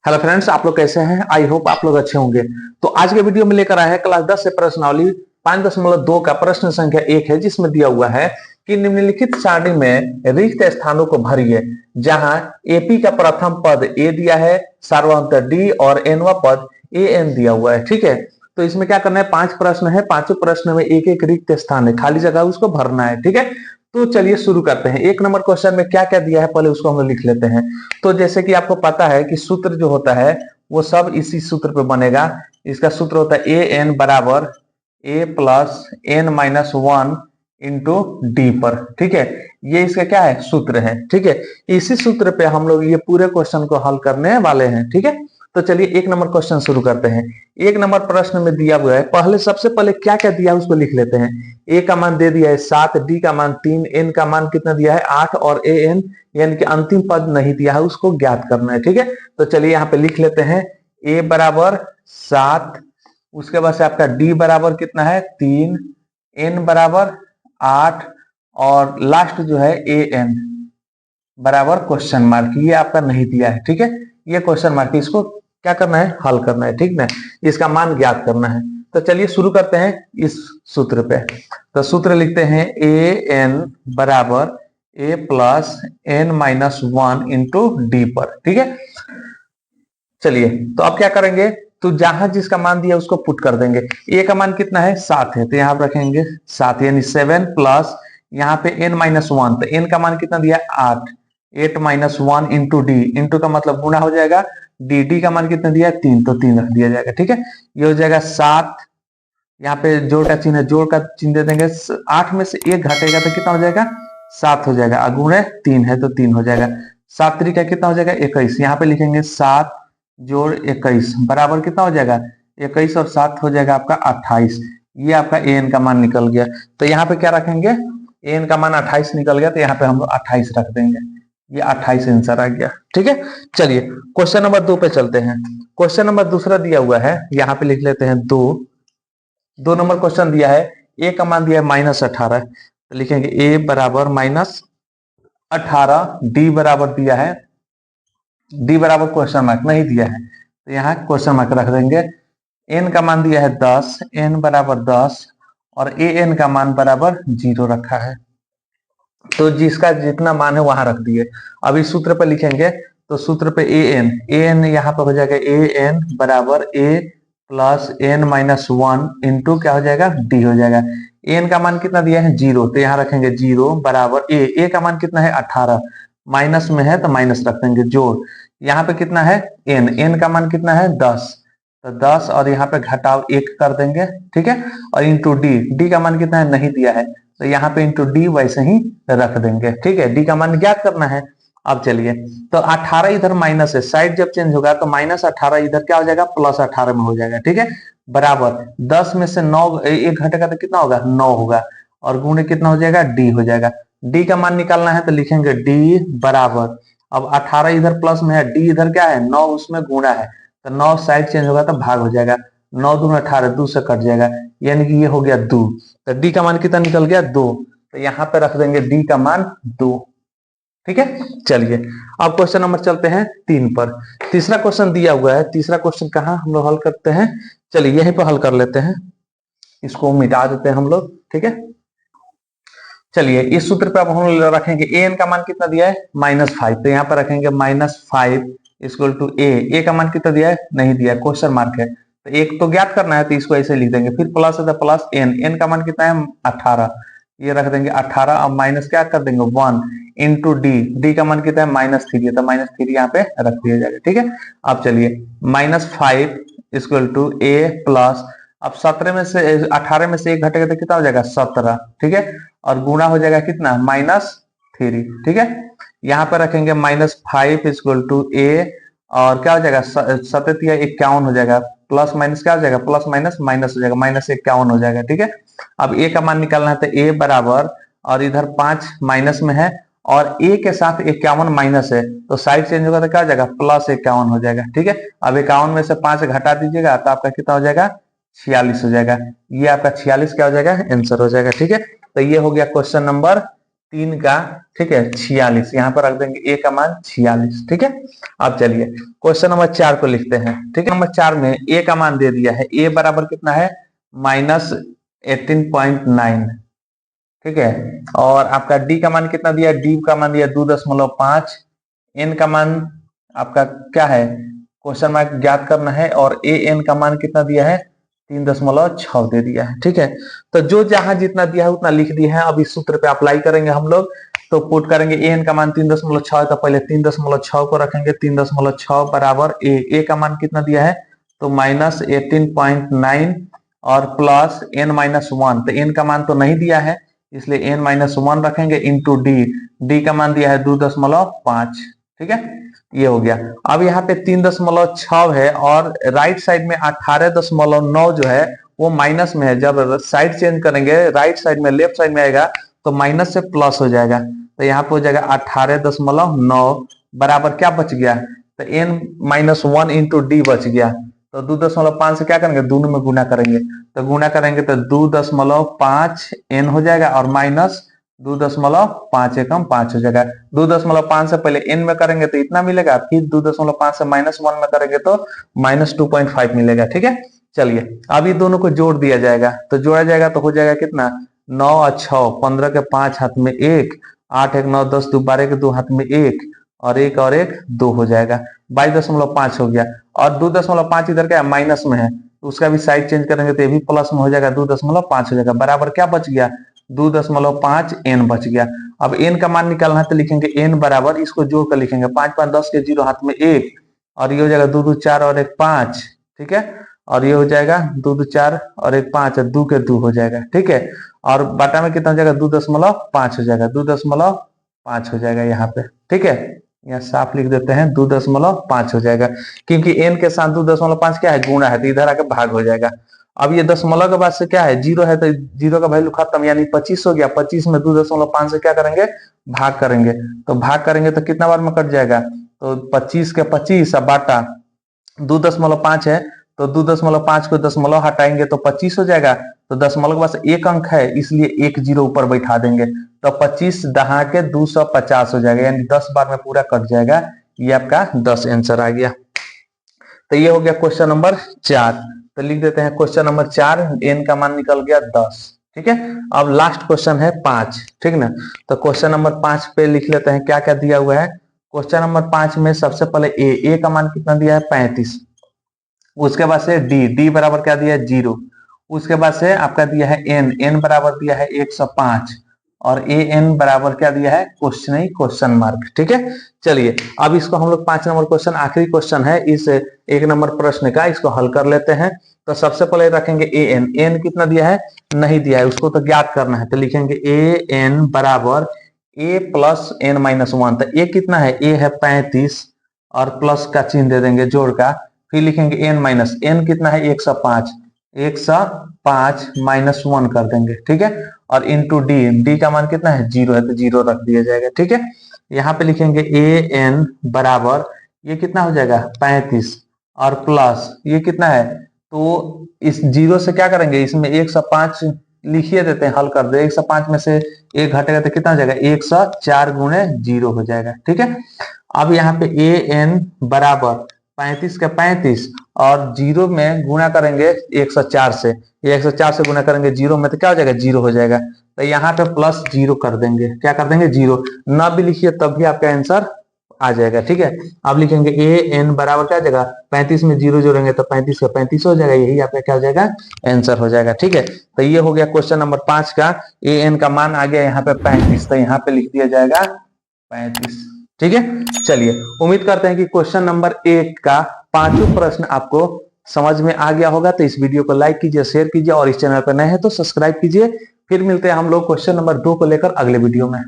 Hello friends, आप लोग कैसे हैं? आई होप आप लोग अच्छे होंगे। तो आज के वीडियो में लेकर आए हैं क्लास 10 से प्रश्नावली 5.2 का प्रश्न संख्या 1 है, जिसमें दिया हुआ है कि निम्नलिखित सारणी में रिक्त स्थानों को भरिए। जहां एपी का प्रथम पद ए दिया है, सार्वंतर डी और एनवा पद ए एन दिया हुआ है। ठीक है, तो इसमें क्या करना है, 5 प्रश्न है, पांचों प्रश्न में एक एक रिक्त स्थान है, खाली जगह उसको भरना है। ठीक है, तो चलिए शुरू करते हैं। 1 नंबर क्वेश्चन में क्या क्या दिया है पहले उसको हम लोग लिख लेते हैं। तो जैसे कि आपको पता है कि सूत्र जो होता है वो सब इसी सूत्र पे बनेगा। इसका सूत्र होता है ए एन बराबर A plus N minus one into D पर। ठीक है, ये इसका क्या है, सूत्र है। ठीक है, इसी सूत्र पे हम लोग ये पूरे क्वेश्चन को हल करने वाले हैं। ठीक है, तो चलिए 1 नंबर क्वेश्चन शुरू करते हैं। 1 नंबर प्रश्न में दिया हुआ है, पहले सबसे पहले क्या क्या दिया है उसको लिख लेते हैं। ए का मान दे दिया है 7, डी का मान 3, एन का मान कितना दिया है 8 और ए एन यानी कि अंतिम पद नहीं दिया है, उसको ज्ञात करना है। ठीक है, तो चलिए यहाँ पे लिख लेते हैं ए बराबर 7, उसके बाद से आपका डी बराबर कितना है 3, एन बराबर 8 और लास्ट जो है ए एन बराबर क्वेश्चन मार्क, ये आपका नहीं दिया है। ठीक है, ये क्वेश्चन मार्क, इसको क्या करना है, हल करना है। ठीक ना, इसका मान ज्ञात करना है। तो चलिए शुरू करते हैं इस सूत्र पे। तो सूत्र लिखते हैं ए एन बराबर A plus N minus one into D पर। ठीक है, चलिए तो अब क्या करेंगे, तो जहां जिसका मान दिया उसको पुट कर देंगे। ए का मान कितना है 7 है, तो यहाँ पर रखेंगे 7 यानी 7 प्लस यहाँ पे n माइनस वन, तो n का मान कितना दिया है 8, 8 minus one into D, into का मतलब गुना हो जाएगा, डी का मान कितना दिया है 3, तो 3 रख दिया जाएगा। ठीक है, ये हो जाएगा 7, यहाँ पे जोड़ का चिन्ह है, जोड़ का चिन्ह दे देंगे। 8 में से 1 घटेगा तो कितना हो जाएगा 7 हो जाएगा, अगुणे 3 है तो 3 हो जाएगा। 7 तरीका कितना हो जाएगा 21, यहाँ पे लिखेंगे 7 जोड़ 21 बराबर कितना हो जाएगा 21 और 7 हो जाएगा आपका 28। ये आपका एन का मान निकल गया। तो यहाँ पे क्या रखेंगे, एन का मान 28 निकल गया, तो यहाँ पे हम लोग 28 रख देंगे। ये 28 आंसर आ गया। ठीक है, चलिए क्वेश्चन नंबर 2 पे चलते हैं। क्वेश्चन नंबर दूसरा दिया हुआ है, यहाँ पे लिख लेते हैं 2 नंबर क्वेश्चन दिया है, ए का मान दिया है -18, तो लिखेंगे ए बराबर -18, डी बराबर दिया है, डी बराबर क्वेश्चन मार्क नहीं दिया है, तो यहाँ क्वेश्चन मार्क रख देंगे। एन का मान दिया है 10, एन बराबर 10 और ए एन का मान बराबर 0 रखा है, तो जिसका जितना मान है वहां रख दिए। अब इस सूत्र पे लिखेंगे, तो सूत्र पे ए एन यहाँ पे हो जाएगा ए एन बराबर A plus N minus one into क्या हो जाएगा डी हो जाएगा। एन का मान कितना दिया है 0, तो यहाँ रखेंगे 0 बराबर ए का मान कितना है 18, माइनस में है तो माइनस रख देंगे, जोड़ यहाँ पे कितना है एन का मान कितना है 10, तो 10 और यहाँ पे घटाव 1 कर देंगे। ठीक है, और इंटू डी का मान कितना है नहीं दिया है, तो यहाँ पे इंटू डी वैसे ही रख देंगे। ठीक है, डी का मान ज्ञात करना है। अब चलिए, तो 18 इधर माइनस है, साइड जब चेंज होगा तो -18 इधर क्या हो जाएगा +18 में हो जाएगा। ठीक है, बराबर 10 में से 9 एक घटेगा तो कितना होगा 9 होगा, और गुणे कितना हो जाएगा डी हो जाएगा। डी का मान निकालना है तो लिखेंगे डी बराबर, अब 18 इधर प्लस में है, डी इधर क्या है 9 उसमें गुणा है, तो 9 साइड चेंज होगा तो भाग हो जाएगा, 9 दूनी 18, 2 से कट जाएगा, यानी कि ये हो गया 2, तो डी का मान कितना निकल गया 2, तो यहाँ पे रख देंगे डी का मान 2। ठीक है, चलिए अब क्वेश्चन नंबर चलते हैं 3 पर। तीसरा क्वेश्चन दिया हुआ है, तीसरा क्वेश्चन कहाँ हम लोग हल करते हैं, चलिए यहीं पर हल कर लेते हैं, इसको मिटा देते हैं हम लोग। ठीक है, चलिए इस सूत्र पे अब हम लोग रखेंगे एन का मान कितना दिया है -5, तो यहाँ पर रखेंगे -5 इक्वल टू ए का मान कितना दिया है नहीं दिया, क्वेश्चन मार्क है, तो एक तो ज्ञात करना है, तो इसको ऐसे लिख देंगे, फिर प्लस है तो प्लस एन का मान कितना है 18, ये रख देंगे 18, अब माइनस क्या कर देंगे 1 इंटू डी का मान कितना है -3 है, तो -3 यहाँ पे रख दिया जाएगा। ठीक है, अब चलिए -5 इक्वल टू ए प्लस, अब 17 में से 18 में से 1 घटेगा तो कितना हो जाएगा 17। ठीक है, और गुणा हो जाएगा कितना -3। ठीक है, यहाँ पर रखेंगे -5 इक्वल टू ए, और क्या हो जाएगा 7 या 51 हो जाएगा, प्लस माइनस क्या हो जाएगा प्लस माइनस माइनस हो जाएगा, -51 हो जाएगा। ठीक है, अब ए का मान निकालना है, तो ए बराबर, और इधर 5 माइनस में है और ए के साथ 51 माइनस है, तो साइड चेंज होगा तो क्या हो जाएगा +51 हो जाएगा। ठीक है, अब 51 में से 5 घटा दीजिएगा तो आपका कितना हो जाएगा 46 हो जाएगा, ये आपका 46 क्या हो जाएगा आंसर हो जाएगा। ठीक है, तो ये हो गया क्वेश्चन नंबर 3 का, ठीक है, 46, यहाँ पर रख देंगे a का मान 46, ठीक है। अब चलिए क्वेश्चन नंबर 4 को लिखते हैं, ठीक है। नंबर 4 में a का मान दे दिया है, a बराबर कितना है -18.9, ठीक है। और आपका डी का मान कितना दिया, डी का मान दिया 2.5, एन का मान आपका क्या है, क्वेश्चन मार्क ज्ञात करना है, और ए एन का मान कितना दिया है 3.6 दे दिया है, ठीक है। तो जो जहां जितना दिया है उतना लिख दिया है। अब इस सूत्र पे अप्लाई करेंगे हम लोग, तो पुट करेंगे ए एन का मान 3.6 है, तो पहले 3.6 को रखेंगे, 3.6 बराबर ए का मान कितना दिया है, तो -18.9 और प्लस n-1, तो n का मान तो नहीं दिया है इसलिए n-1 रखेंगे, इंटू डी का मान दिया है 2.5, ठीक है। ये हो गया। अब यहाँ पे 3.6 है और राइट साइड में 18.9 जो है वो माइनस में है। जब साइड चेंज करेंगे, राइट साइड में लेफ्ट साइड में आएगा तो माइनस से प्लस हो जाएगा, तो यहाँ पे हो जाएगा 18.9 बराबर क्या बच गया, तो n-1 इंटू डी बच गया। तो 2.5 से क्या करेंगे, दोनों में गुना करेंगे, तो गुना करेंगे तो 2.5 n हो जाएगा और माइनस 2.5 एकम 5 हो जाएगा। 2.5 से पहले n में करेंगे तो इतना मिलेगा, फिर 2.5 से -1 में करेंगे तो -2.5 मिलेगा, ठीक है। चलिए अब ये दोनों को जोड़ दिया जाएगा, तो जोड़ा जाएगा तो हो जाएगा कितना, 9 और 6, 15 के 5 हाथ में 1, 8 1 9 10 2 12 के 2 हाथ में 1 और 1 और 1 2 हो जाएगा, 22.5 हो गया। और 2.5 इधर क्या है, माइनस में है, तो उसका भी साइड चेंज करेंगे तो ये भी प्लस में हो जाएगा, 2.5 हो जाएगा, बराबर क्या बच गया, 2.5 n बच गया। अब n का मान निकालना है तो लिखेंगे n बराबर, इसको जोड़ कर लिखेंगे, 5 5 10 के 0 हाथ में 1 और ये हो जाएगा 2 2 4 और 1 5, ठीक है। और ये हो जाएगा 2 2 4 और 1 5 और 2 के 2 हो जाएगा, ठीक है। और बाटा में कितना हो जाएगा, 2.5 हो जाएगा, 2.5 हो जाएगा यहाँ पे, ठीक है। यहाँ साफ लिख देते हैं 2.5 हो जाएगा, क्योंकि n के साथ 2.5 क्या है, गुणा है, तो इधर आके भाग हो जाएगा। अब ये दशमलव के बाद से क्या है, 0 है, तो 0 का वैल्यू खत्म, यानी 25 हो गया। 25 में 2.5 से क्या करेंगे, भाग करेंगे, तो भाग करेंगे तो कितना बार में कट जाएगा, तो 25 के 25 अब बाटा 2.5 है, तो 2.5 को दशमलव हटाएंगे तो 25 हो जाएगा। तो दशमलव के पास एक अंक है इसलिए एक 0 ऊपर बैठा देंगे, तो 25 दहा के 250 हो जाएगा, यानी 10 बार में पूरा कट जाएगा। ये आपका 10 आंसर आ गया। तो ये हो गया क्वेश्चन नंबर 4। तो लिख देते हैं क्वेश्चन नंबर 4, n का मान निकल गया 10, ठीक है। अब लास्ट क्वेश्चन है 5, ठीक ना। तो क्वेश्चन नंबर 5 पे लिख लेते हैं क्या क्या दिया हुआ है। क्वेश्चन नंबर 5 में सबसे पहले ए का मान कितना दिया है 35, उसके बाद से डी बराबर क्या दिया है 0, उसके बाद से आपका दिया है एन बराबर दिया है 105 और एन बराबर क्या दिया है क्वेश्चन मार्क, ठीक है। चलिए अब इसको हम लोग 5 नंबर क्वेश्चन, आखिरी क्वेश्चन है इस 1 नंबर प्रश्न का, इसको हल कर लेते हैं। तो सबसे पहले रखेंगे एन कितना दिया है, नहीं दिया है, उसको तो ज्ञात करना है, तो लिखेंगे एन बराबर ए प्लस n-1। तो ए कितना है, ए है 35 और प्लस का चिन्ह दे देंगे जोड़ का, फिर लिखेंगे n कितना है 105, 105 -1 कर देंगे, ठीक है। और इंटू डी का मान कितना है 0 है, तो 0 रख दिया जाएगा, ठीक है। यहाँ पे लिखेंगे एन बराबर ये कितना हो जाएगा 35 और प्लस ये कितना है, तो इस 0 से क्या करेंगे, इसमें 105 लिखिए देते हैं, हल कर दे, 105 में से 1 घटेगा तो कितना हो जाएगा 104 गुणे 0 हो जाएगा, ठीक है। अब यहाँ पे एन बराबर 35 का 35 और 0 में गुणा करेंगे 104 से, ये 104 से गुणा करेंगे 0 में तो क्या हो जाएगा 0 हो जाएगा, तो यहाँ पे प्लस 0 कर देंगे, क्या कर देंगे 0, ना भी लिखिए तब भी आपका आंसर आ जाएगा, ठीक है। अब लिखेंगे एन बराबर क्या जाएगा 35 में 0 जोड़ेंगे तो 35 का 35 हो जाएगा, यही आपका क्या हो जाएगा आंसर हो जाएगा, ठीक है। तो ये हो गया क्वेश्चन नंबर 5 का, एन का मान आ गया यहाँ पे 35, तो यहाँ पे लिख दिया जाएगा 35, ठीक है। चलिए उम्मीद करते हैं कि क्वेश्चन नंबर 1 का 5वां प्रश्न आपको समझ में आ गया होगा। तो इस वीडियो को लाइक कीजिए, शेयर कीजिए और इस चैनल पर नए हैं तो सब्सक्राइब कीजिए। फिर मिलते हैं हम लोग क्वेश्चन नंबर 2 को लेकर अगले वीडियो में।